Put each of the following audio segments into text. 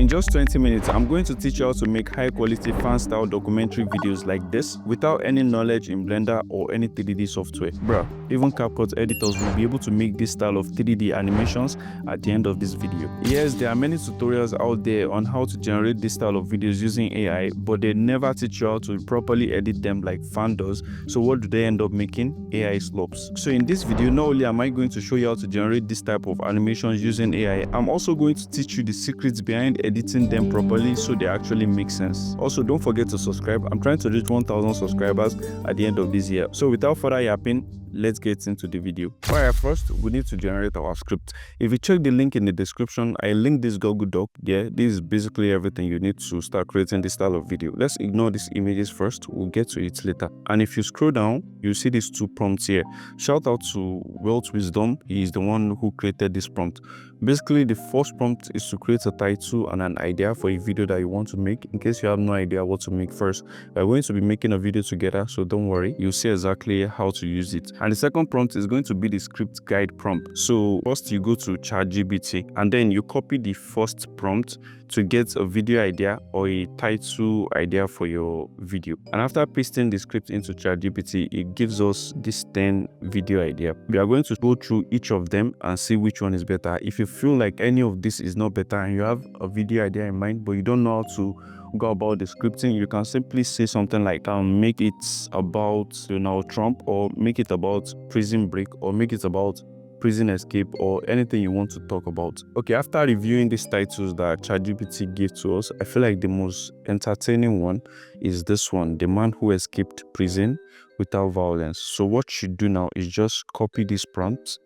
In just 20 minutes, I'm going to teach you how to make high quality fan style documentary videos like this without any knowledge in Blender or any 3D software. Bruh, even CapCut editors will be able to make this style of 3D animations at the end of this video. Yes, there are many tutorials out there on how to generate this style of videos using AI, but they never teach you how to properly edit them like fan does. So what do they end up making? AI slopes. So in this video, not only am I going to show you how to generate this type of animations using AI, I'm also going to teach you the secrets behind editing them properly so they actually make sense. Also, don't forget to subscribe. I'm trying to reach 1,000 subscribers at the end of this year. So without further yapping, let's get into the video. Alright, first we need to generate our script. If you check the link in the description, I linked this Google Doc. Yeah, this is basically everything you need to start creating this style of video. Let's ignore these images first, we'll get to it later. And if you scroll down, you see these two prompts here. Shout out to Wealth Wisdom, he is the one who created this prompt. Basically, the first prompt is to create a title and an idea for a video that you want to make. In case you have no idea what to make first, we're going to be making a video together, so don't worry, you'll see exactly how to use it. And the second prompt is going to be the script guide prompt. So first you go to ChatGPT and then you copy the first prompt to get a video idea or a title idea for your video. And after pasting the script into ChatGPT, it gives us this 10 video idea. We are going to go through each of them and see which one is better. If you feel like any of this is not better and you have a video idea in mind, but you don't know how to go about the scripting, you can simply say something like make it about Donald Trump, or make it about Prison Break, or make it about prison escape, or anything you want to talk about. Okay, after reviewing these titles that ChatGPT gave to us, I feel like the most entertaining one is this one, The Man Who Escaped Prison Without Violence. So what you do now is just copy these prompts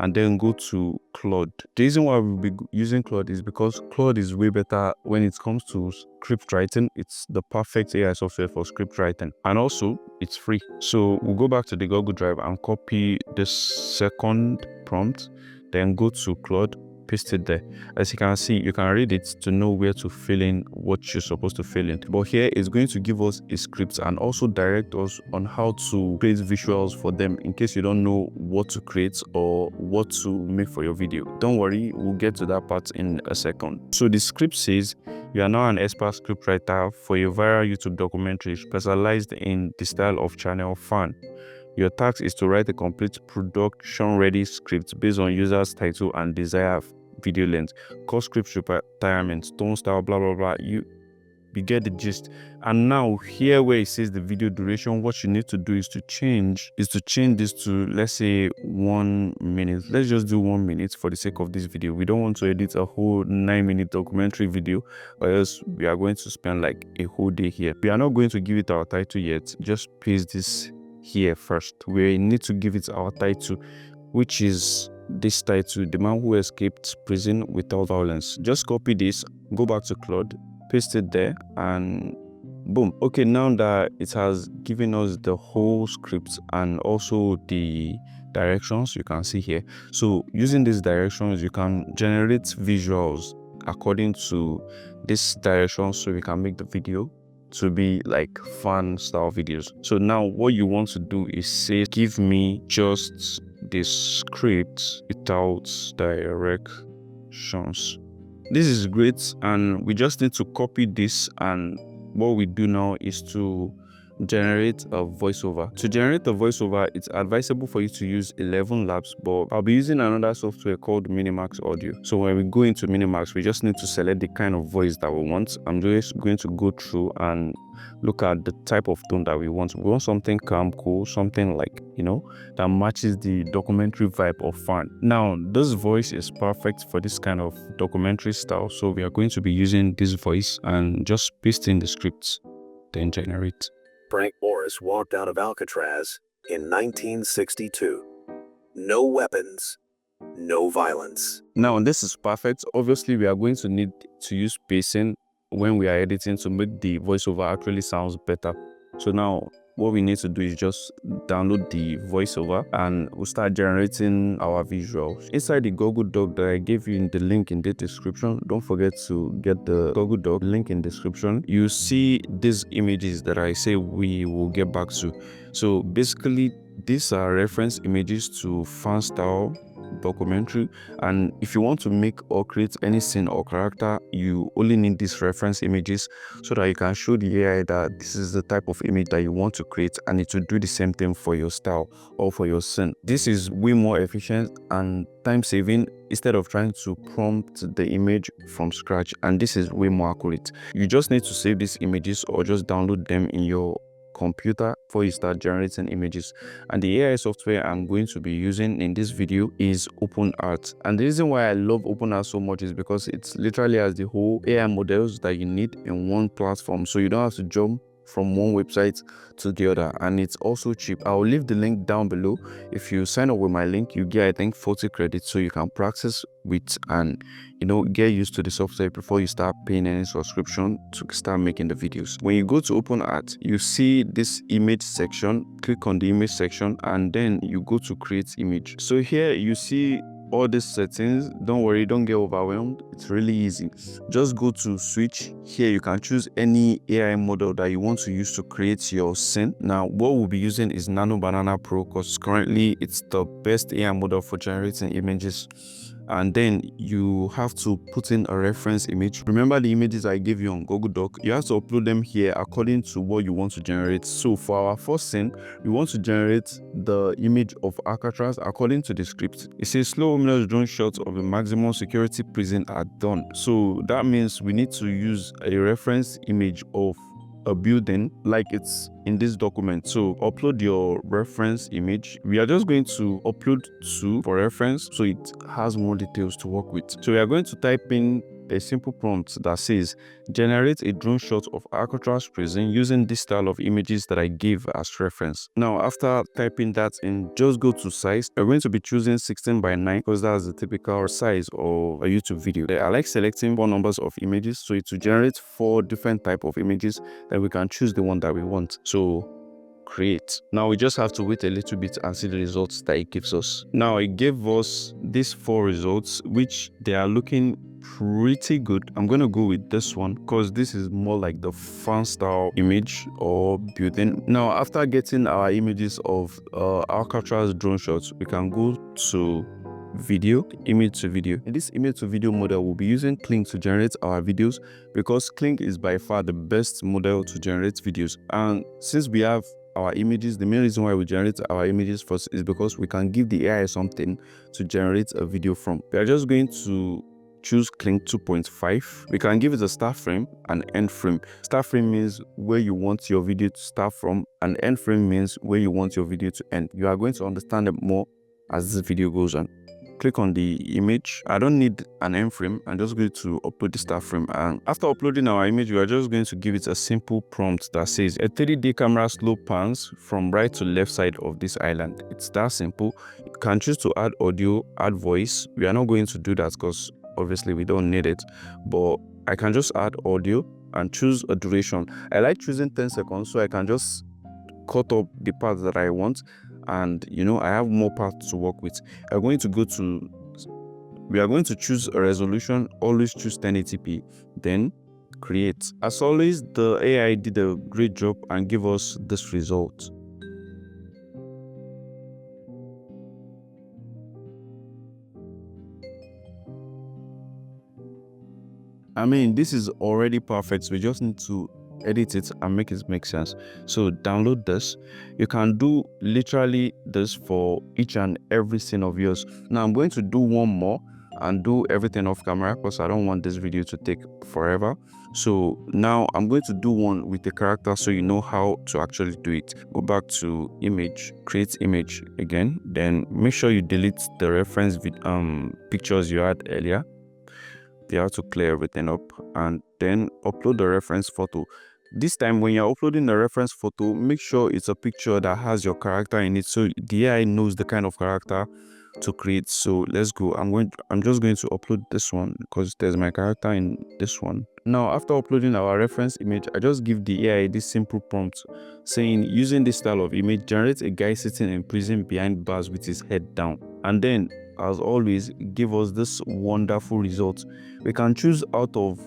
and then go to Claude. The reason why we'll be using Claude is because Claude is way better when it comes to script writing. It's the perfect AI software for script writing, and also it's free. So we'll go back to the Google Drive and copy the second prompt, then go to Claude, paste it there. As you can see, you can read it to know where to fill in what you're supposed to fill in. But here it's going to give us a script and also direct us on how to create visuals for them in case you don't know what to create or what to make for your video. Don't worry, we'll get to that part in a second. So the script says, you are now an expert script writer for your viral YouTube documentary specialized in the style of channel FERN. Your task is to write a complete production-ready script based on user's title and desired video length, core script requirements, tone style, blah blah blah. You get the gist. And now here where it says the video duration, what you need to do is to change this to, let's say, 1 minute. Let's just do 1 minute for the sake of this video. We don't want to edit a whole 9-minute documentary video, or else we are going to spend like a whole day here. We are not going to give it our title yet. Just paste this here first. We need to give it our title, which is this title, The Man Who Escaped Prison Without Violence. Just copy this, go back to Claude, paste it there, and boom. Okay, now that it has given us the whole script and also the directions, you can see here. So using these directions, you can generate visuals according to this direction, so we can make the video to be like fun style videos. So now what you want to do is say, give me just the script without directions. This is great, and we just need to copy this, and what we do now is to generate a voiceover. To generate a voiceover, it's advisable for you to use 11 Labs, but I'll be using another software called Minimax Audio. So when we go into Minimax, we just need to select the kind of voice that we want. I'm just going to go through and look at the type of tone that we want. We want something calm, cool, something like, that matches the documentary vibe of FERN. Now, this voice is perfect for this kind of documentary style, so we are going to be using this voice and just paste in the scripts, then generate. Frank Morris walked out of Alcatraz in 1962. No weapons, no violence. Now, this is perfect. Obviously, we are going to need to use pacing when we are editing to make the voiceover actually sounds better. So now, what we need to do is just download the voiceover and we'll start generating our visuals. Inside the Google Doc that I gave you in the link in the description, don't forget to get the Google Doc link in description. You see these images that I say we will get back to. So basically, these are reference images to fan style documentary. And if you want to make or create any scene or character, you only need these reference images so that you can show the AI that this is the type of image that you want to create, and it will do the same thing for your style or for your scene. This is way more efficient and time saving instead of trying to prompt the image from scratch, and this is way more accurate. You just need to save these images or just download them in your computer before you start generating images. And the AI software I'm going to be using in this video is OpenArt. And the reason why I love OpenArt so much is because it literally has the whole AI models that you need in one platform, so you don't have to jump from one website to the other, and it's also cheap. I'll leave the link down below. If you sign up with my link, you get, I think, 40 credits, so you can practice with and get used to the software before you start paying any subscription to start making the videos. When you go to OpenArt, you see this image section. Click on the image section and then you go to create image. So here you see all these settings. Don't worry, don't get overwhelmed. It's really easy. Just go to switch. Here you can choose any AI model that you want to use to create your scene. Now what we'll be using is Nano Banana Pro because currently it's the best AI model for generating images. And then you have to put in a reference image. Remember the images I gave you on Google Doc? You have to upload them here according to what you want to generate. So for our first scene, we want to generate the image of Alcatraz according to the script. It says slow luminous drone shots of the maximum security prison at dawn. So that means we need to use a reference image of a building like it's in this document. So upload your reference image. We are just going to upload 2 for reference so it has more details to work with. So we are going to type in a simple prompt that says generate a drone shot of Alcatraz prison using this style of images that I gave as reference. Now after typing that in, just go to size. We're going to be choosing 16:9 because that's the typical size of a YouTube video. I like selecting 4 numbers of images, so it will generate 4 different type of images. Then we can choose the one that we want. So create. Now we just have to wait a little bit and see the results that it gives us. Now it gave us these 4 results, which they are looking pretty good. I'm going to go with this one because this is more like the FERN style image or building. Now after getting our images of Alcatraz drone shots, we can go to video, image to video. In this image to video model, we'll be using Kling to generate our videos because Kling is by far the best model to generate videos. And since we have our images, the main reason why we generate our images first is because we can give the AI something to generate a video from. We are just going to choose Kling 2.5. We can give it a start frame and end frame. Start frame means where you want your video to start from, and end frame means where you want your video to end. You are going to understand it more as this video goes on. Click on the image. I don't need an end frame. I'm just going to upload the start frame, and after uploading our image, we are just going to give it a simple prompt that says a 3D camera slow pans from right to left side of this island. It's that simple. You can choose to add audio, add voice. We are not going to do that because obviously we don't need it, but I can just add audio and choose a duration. I like choosing 10 seconds so I can just cut up the parts that I want, and I have more parts to work with. We are going to choose a resolution. Always choose 1080p, then create. As always, the AI did a great job and give us this result. I mean, this is already perfect. We just need to edit it and make it make sense. So download this. You can do literally this for each and every scene of yours. Now I'm going to do one more and do everything off camera because I don't want this video to take forever. So now I'm going to do one with the character so you know how to actually do it. Go back to image, create image again, then make sure you delete the reference pictures you had earlier. You have to clear everything up and then upload the reference photo. This time when you're uploading the reference photo, make sure it's a picture that has your character in it so the AI knows the kind of character to create. So let's go. I'm just going to upload this one because there's my character in this one. Now after uploading our reference image, I just give the AI this simple prompt saying using this style of image, generate a guy sitting in prison behind bars with his head down, and then as always give us this wonderful result. We can choose out of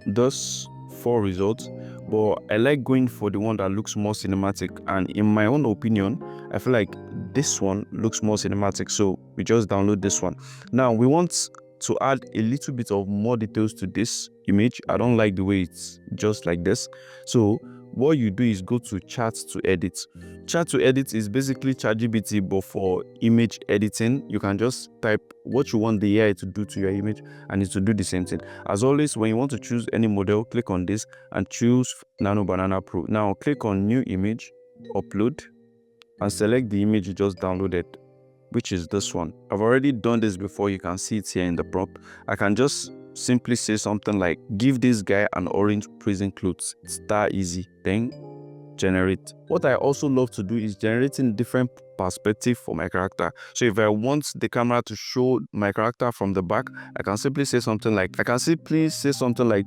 those 4 results, but I like going for the one that looks more cinematic, and in my own opinion I feel like this one looks more cinematic. So we just download this one. Now we want to add a little bit of more details to this image. I don't like the way it's just like this. So what you do is go to chat to edit. Chat to edit is basically ChatGPT, but for image editing. You can just type what you want the AI to do to your image and it will do the same thing. As always, when you want to choose any model, click on this and choose Nano Banana Pro. Now click on new image, upload, and select the image you just downloaded, which is this one. I've already done this before. You can see it here in the prompt. I can just simply say something like, give this guy an orange prison clothes. It's that easy. Then generate. What I also love to do is generating different perspective for my character. So if I want the camera to show my character from the back, I can simply say something like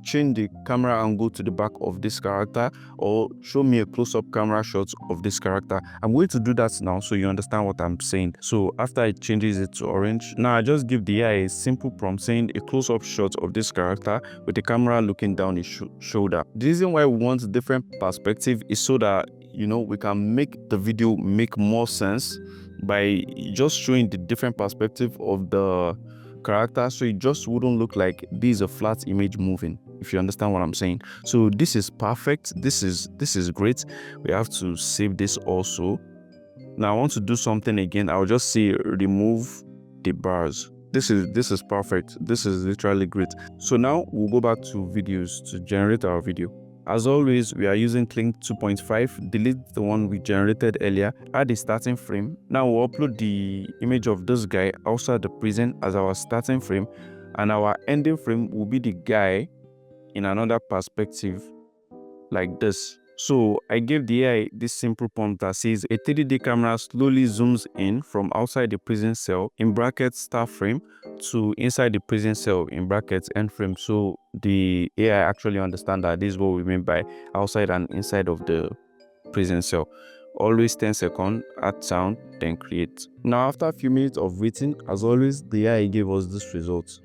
change the camera angle to the back of this character, or show me a close-up camera shot of this character. I'm going to do that now so you understand what I'm saying. So after it changes it to orange, now I just give the AI a simple prompt saying a close-up shot of this character with the camera looking down his shoulder. The reason why we want different perspective is so that we can make the video make more sense by just showing the different perspective of the character, so it just wouldn't look like this is a flat image moving, if you understand what I'm saying. So this is perfect. This is great. We have to save this also. Now I want to do something again. I'll just say remove the bars. This is perfect. This is literally great. So now we'll go back to videos to generate our video. As always, we are using Clink 2.5. Delete the one we generated earlier. Add a starting frame. Now we'll upload the image of this guy outside the prison as our starting frame, and our ending frame will be the guy in another perspective like this. So I gave the AI this simple prompt that says a 3D camera slowly zooms in from outside the prison cell in brackets start frame to inside the prison cell in brackets end frame. So the AI actually understand that this is what we mean by outside and inside of the prison cell. Always 10 seconds, add sound, then create. Now after a few minutes of waiting, as always, the AI gave us this result.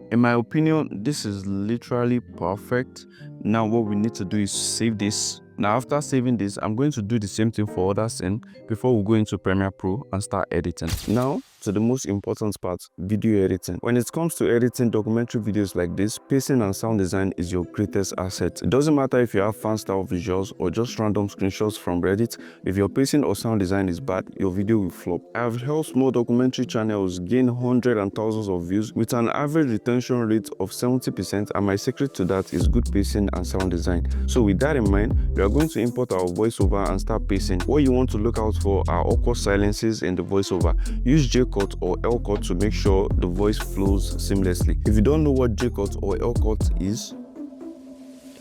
In my opinion, this is literally perfect. Now what we need to do is save this. Now after saving this, I'm going to do the same thing for other scene before we go into Premiere Pro and start editing. Now to the most important part, video editing. When it comes to editing documentary videos like this, pacing and sound design is your greatest asset. It doesn't matter if you have fan style visuals or just random screenshots from Reddit. If your pacing or sound design is bad, your video will flop. I have helped small documentary channels gain hundreds and thousands of views with an average retention rate of 70%, and my secret to that is good pacing and sound design. So with that in mind, we are going to import our voiceover and start pacing. What you want to look out for are awkward silences in the voiceover. Use J-cut or L-cut to make sure the voice flows seamlessly. If you don't know what J-cut or L-cut is,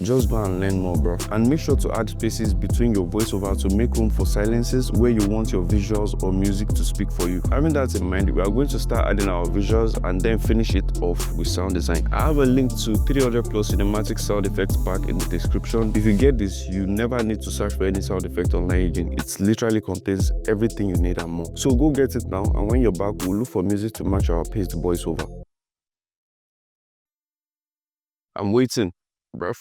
just go and learn more, bro. And make sure to add spaces between your voiceover to make room for silences where you want your visuals or music to speak for you. Having that in mind, we are going to start adding our visuals and then finish it off with sound design. I have a link to 300+ cinematic sound effects pack in the description. If you get this, you never need to search for any sound effect online again. It literally contains everything you need and more. So go get it now, and when you're back, we'll look for music to match our paced voiceover. I'm waiting, bruv.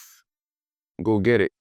Go get it.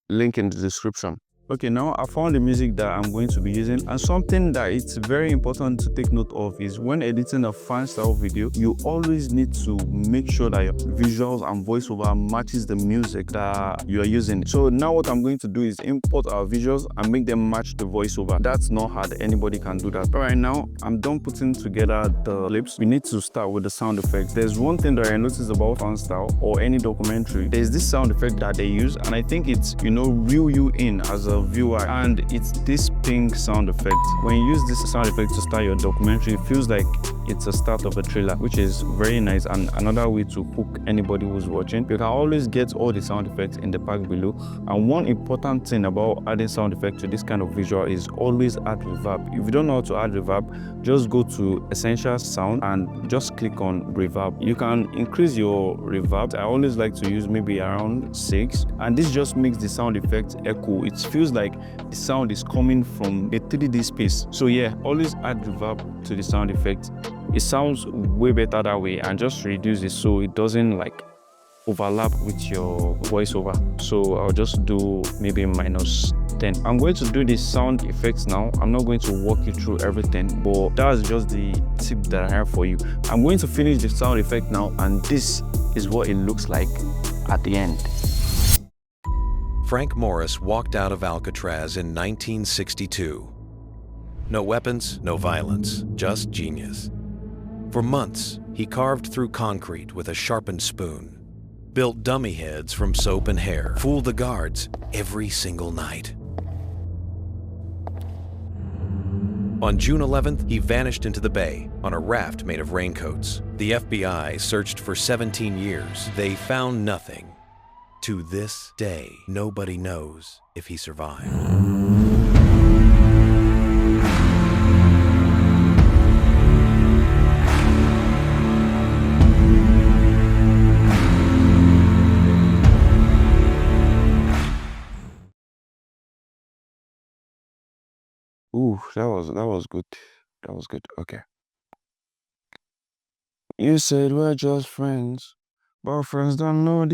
Link in the description. Okay, now I found the music that I'm going to be using, and something that it's very important to take note of is when editing a fan style video, you always need to make sure that your visuals and voiceover matches the music that you are using. So now what I'm going to do is import our visuals and make them match the voiceover. That's not hard, anybody can do that. But right now, I'm done putting together the clips. We need to start with the sound effects. There's one thing that I noticed about fan style or any documentary. There's this sound effect that they use, and I think it's, reel you in as a viewer, and it's this ping sound effect. When you use this sound effect to start your documentary, it feels like it's a start of a trailer, which is very nice and another way to hook anybody who's watching. You can always get all the sound effects in the pack below, and one important thing about adding sound effect to this kind of visual is always add reverb. If you don't know how to add reverb, just go to Essential Sound and just click on reverb. You can increase your reverb. I always like to use maybe around 6, and this just makes the sound effect echo. It feels like the sound is coming from a 3D space. So yeah, always add reverb to the sound effect. It sounds way better that way, and just reduce it so it doesn't overlap with your voiceover. So I'll just do maybe -10. I'm going to do the sound effects now. I'm not going to walk you through everything, but that's just the tip that I have for you. I'm going to finish the sound effect now, and this is what it looks like at the end. Frank Morris walked out of Alcatraz in 1962. No weapons, no violence, just genius. For months, he carved through concrete with a sharpened spoon, built dummy heads from soap and hair, fooled the guards every single night. On June 11th, he vanished into the bay on a raft made of raincoats. The FBI searched for 17 years. They found nothing. To this day, nobody knows if he survived. Ooh, that was good. That was good. Okay. You said we're just friends, but friends don't know